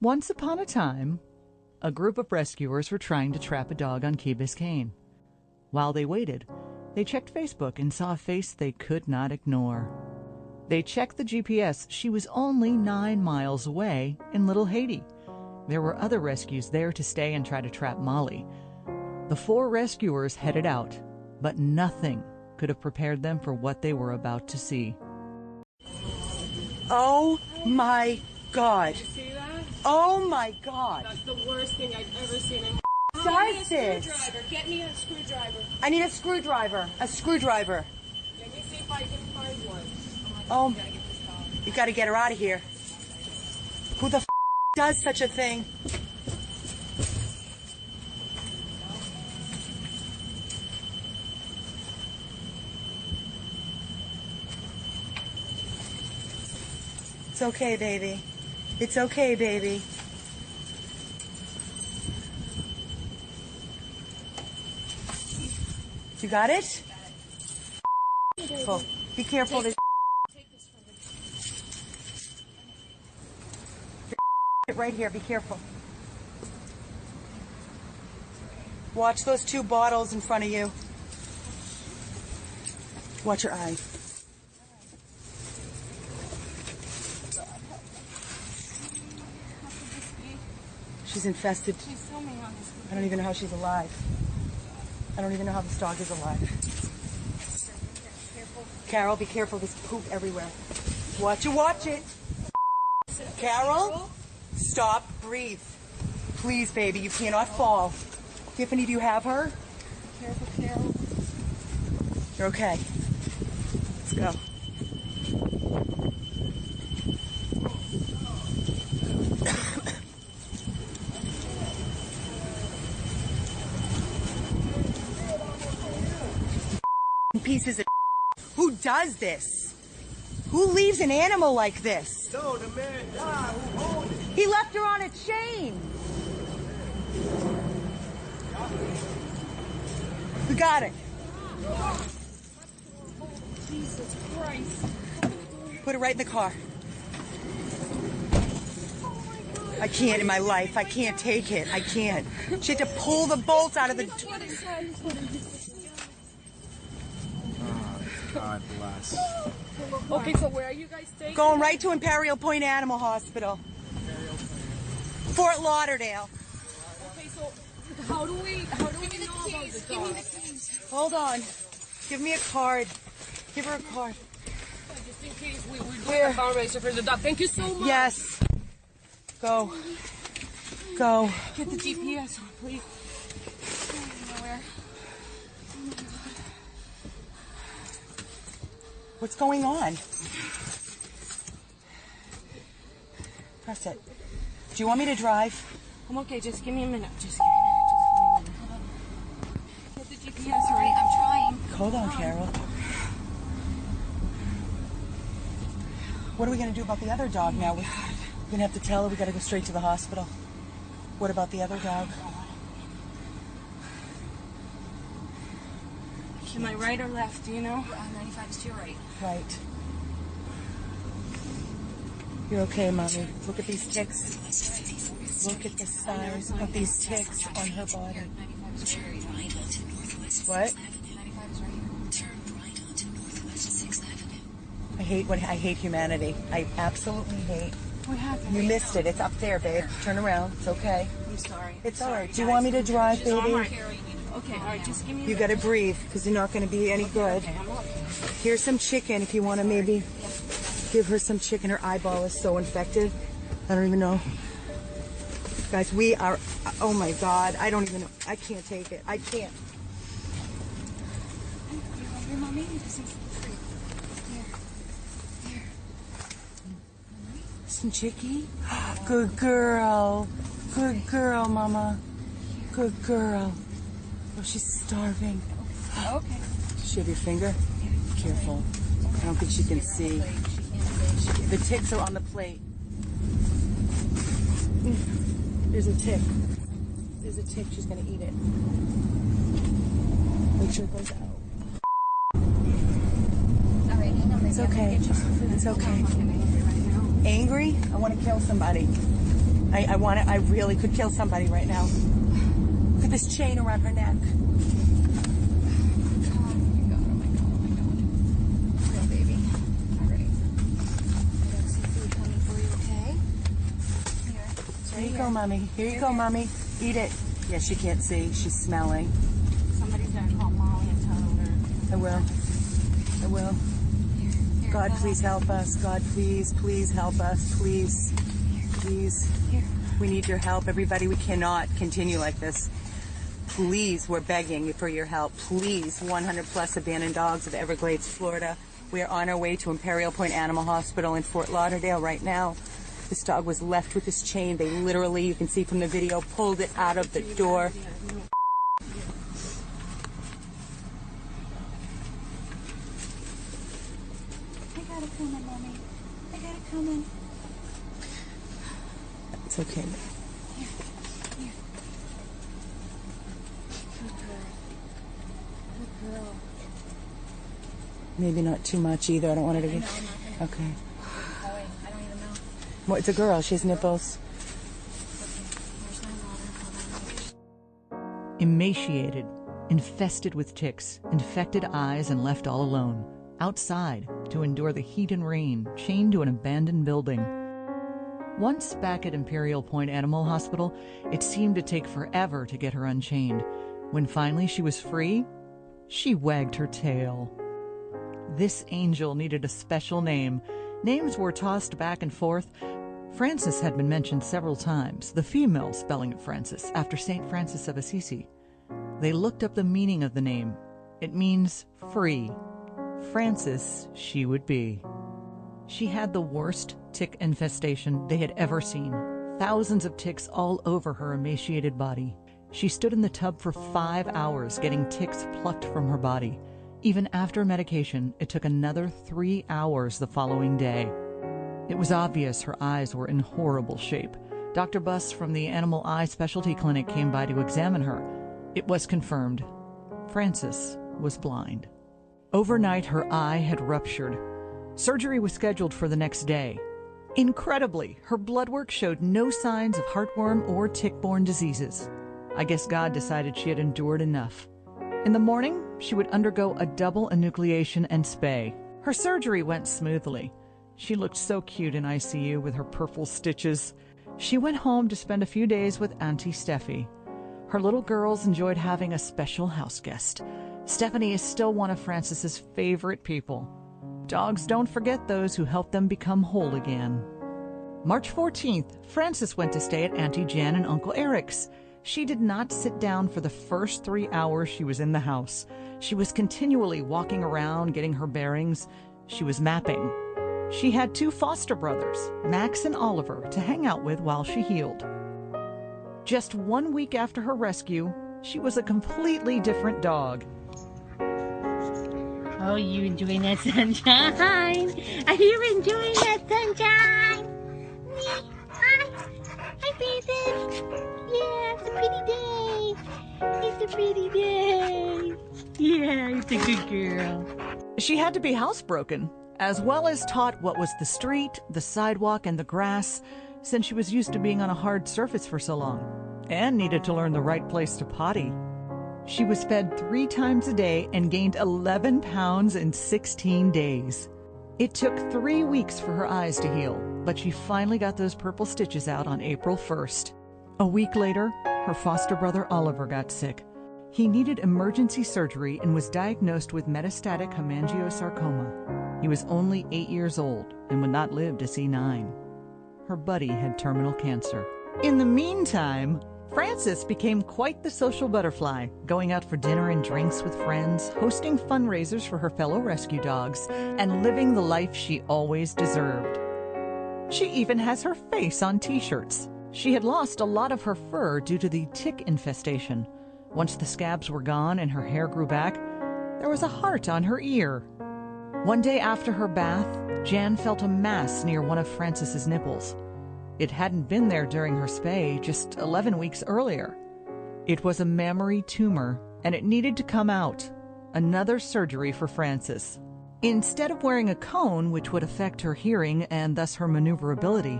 Once upon a time, a group of rescuers were trying to trap a dog on Key Biscayne. While they waited, they checked Facebook and saw a face they could not ignore. They checked the GPS. She was only 9 miles away in Little Haiti. There were other rescues there to stay and try to trap Molly. The 4 rescuers headed out, but nothing could have prepared them for what they were about to see. Oh my God. Did you see that? Oh my God. That's the worst thing I've ever seen in Does this? Get me a screwdriver. I need a screwdriver. A screwdriver. Let me see if I can find one. Oh, I gotta get this dog. you gotta get her out of here. Who the does such a thing? It's okay, baby. It's okay, baby. You got it? Careful. Be careful. Take this from me. Right here. Be careful. Watch those 2 bottles in front of you. Watch your eye. She's infested. She's filming on this. I don't even know how she's alive. I don't even know how this dog is alive. Careful. Carol, be careful. There's poop everywhere. Watch it, watch it. Carol, stop, breathe. Please, baby, you cannot fall. Tiffany, do you have her? Careful, Carol. You're okay. Let's go. Pieces of who does this? Who leaves an animal like this? No, the man died. Who owned it? He left her on a chain. We got it. Jesus Christ. Put it right in the car. I can't in my life. I can't take it. I can't. She had to pull the bolt out of the... God bless. Okay, so where are you guys staying? Going right to Imperial Point Animal Hospital. Fort Lauderdale. Okay, so how do we know about the dog? Hold on. Give me a card. Give her a card. Just in case we're doing Where? a fundraiser for the dog. Thank you so much. Yes. Go. Go. Get the GPS on, please. Nowhere. What's going on? Press it. Do you want me to drive? I'm okay. Just give me a minute. Just give me a minute. Get the GPS right. I'm trying. Hold on, Carol. What are we going to do about the other dog now? We're going to have to tell her we got to go straight to the hospital. What about the other dog? Am I right or left? Do you know? 95 is to your right. Right. You're okay, Mommy. Look at these ticks. Look at the size of these ticks on her body. 95 is right. Right onto Northwest What? 6th Avenue. 95 is right here. Turn right onto Northwest 6th Avenue. I hate humanity. I absolutely hate. What happened? You missed it. It's up there, babe. Turn around. It's okay. I'm sorry. It's all right. Do you want me to drive, No, I'm all baby? right. Okay, all right. Just give me. You got to breathe because you're not going to be any good. Okay, I'm okay. Here's some chicken if you want to maybe give her some chicken. Her eyeball is so infected. I don't even know. Guys, we are, oh my God. I don't even know. I can't take it. I can't. You hungry, Mommy? This is free. Here. Some chicky? Good girl. Good girl, Mama. Good girl. Oh, she's starving. Okay. Does she have your finger? Careful. I don't think she can see. The ticks are on the plate. There's a tick. There's a tick. She's going to eat it. Make sure it goes out. It's okay. It's okay. Angry? I want to kill somebody. I really could kill somebody right now. Look at this chain around her neck. Here you go, Mommy. Here you go, Mommy. Eat it. Yeah, she can't see. She's smelling. Somebody's gonna call Molly and tell her. I will. I will. God, please help us. God, please help us. Please. Please. We need your help, everybody. We cannot continue like this. Please, we're begging for your help. Please, 100 plus abandoned dogs of Everglades, Florida. We are on our way to Imperial Point Animal Hospital in Fort Lauderdale right now. This dog was left with this chain. They literally, you can see from the video, pulled it out of the door. I got it coming, Mommy. I got it coming. It's okay. Here. Good girl. Good girl. Maybe not too much either. I don't want her to get... Okay. I don't even know. Well, it's a girl. She has nipples. Where's my water? Emaciated, infested with ticks, infected eyes, and left all alone, outside to endure the heat and rain, chained to an abandoned building. Once back at Imperial Point Animal Hospital, it seemed to take forever to get her unchained. When finally she was free, she wagged her tail. This angel needed a special name. Names were tossed back and forth. Frances had been mentioned several times, the female spelling of Francis, after St. Francis of Assisi. They looked up the meaning of the name. It means free. Frances she would be. She had the worst tick infestation they had ever seen. Thousands of ticks all over her emaciated body. She stood in the tub for 5 hours getting ticks plucked from her body. Even after medication, it took another 3 hours the following day. It was obvious her eyes were in horrible shape. Dr. Buss from the Animal Eye Specialty Clinic came by to examine her. It was confirmed. Frances was blind. Overnight, her eye had ruptured. Surgery was scheduled for the next day. Incredibly, her blood work showed no signs of heartworm or tick-borne diseases. I guess God decided she had endured enough. In the morning, she would undergo a double enucleation and spay. Her surgery went smoothly. She looked so cute in ICU with her purple stitches. She went home to spend a few days with Auntie Steffi. Her little girls enjoyed having a special house guest. Stephanie is still one of Frances's favorite people. Dogs don't forget those who help them become whole again. March 14th, Frances went to stay at Auntie Jan and Uncle Eric's. She did not sit down for the first 3 hours she was in the house. She was continually walking around, getting her bearings. She was mapping. She had 2 foster brothers, Max and Oliver, to hang out with while she healed. Just 1 week after her rescue, she was a completely different dog. Oh, you enjoying that sunshine? Are you enjoying that sunshine? Hi, Francis. Yeah, it's a pretty day. It's a pretty day. Yeah, it's a good girl. She had to be housebroken, as well as taught what was the street, the sidewalk, and the grass, since she was used to being on a hard surface for so long, and needed to learn the right place to potty. She was fed 3 times a day and gained 11 pounds in 16 days. It took 3 weeks for her eyes to heal, but she finally got those purple stitches out on April 1st. A week later, her foster brother Oliver got sick. He needed emergency surgery and was diagnosed with metastatic hemangiosarcoma. He was only 8 years old and would not live to see 9. Her buddy had terminal cancer. In the meantime, Frances became quite the social butterfly, going out for dinner and drinks with friends, hosting fundraisers for her fellow rescue dogs, and living the life she always deserved. She even has her face on t-shirts. She had lost a lot of her fur due to the tick infestation. Once the scabs were gone and her hair grew back, there was a heart on her ear. One day after her bath, Jan felt a mass near one of Frances's nipples. It hadn't been there during her spay, just 11 weeks earlier. It was a mammary tumor, and it needed to come out. Another surgery for Frances. Instead of wearing a cone, which would affect her hearing and thus her maneuverability,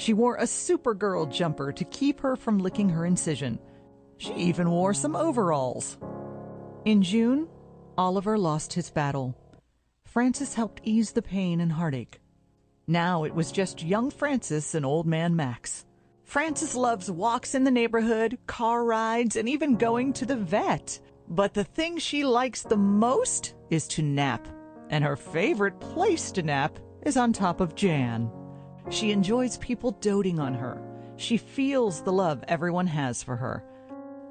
She wore a Supergirl jumper to keep her from licking her incision. She even wore some overalls. In June, Oliver lost his battle. Francis helped ease the pain and heartache. Now it was just young Francis and old man Max. Francis loves walks in the neighborhood, car rides, and even going to the vet. But the thing she likes the most is to nap. And her favorite place to nap is on top of Jan. She enjoys people doting on her. She feels the love everyone has for her.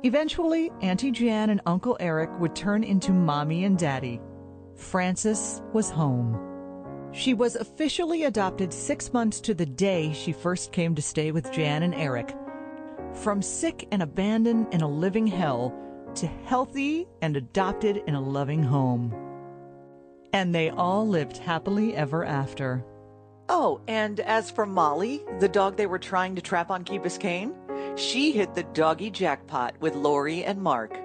Eventually, Auntie Jan and Uncle Eric would turn into Mommy and Daddy. Frances was home. She was officially adopted 6 months to the day she first came to stay with Jan and Eric. From sick and abandoned in a living hell to healthy and adopted in a loving home. And they all lived happily ever after. Oh, and as for Molly, the dog they were trying to trap on Key Biscayne, she hit the doggy jackpot with Lori and Mark.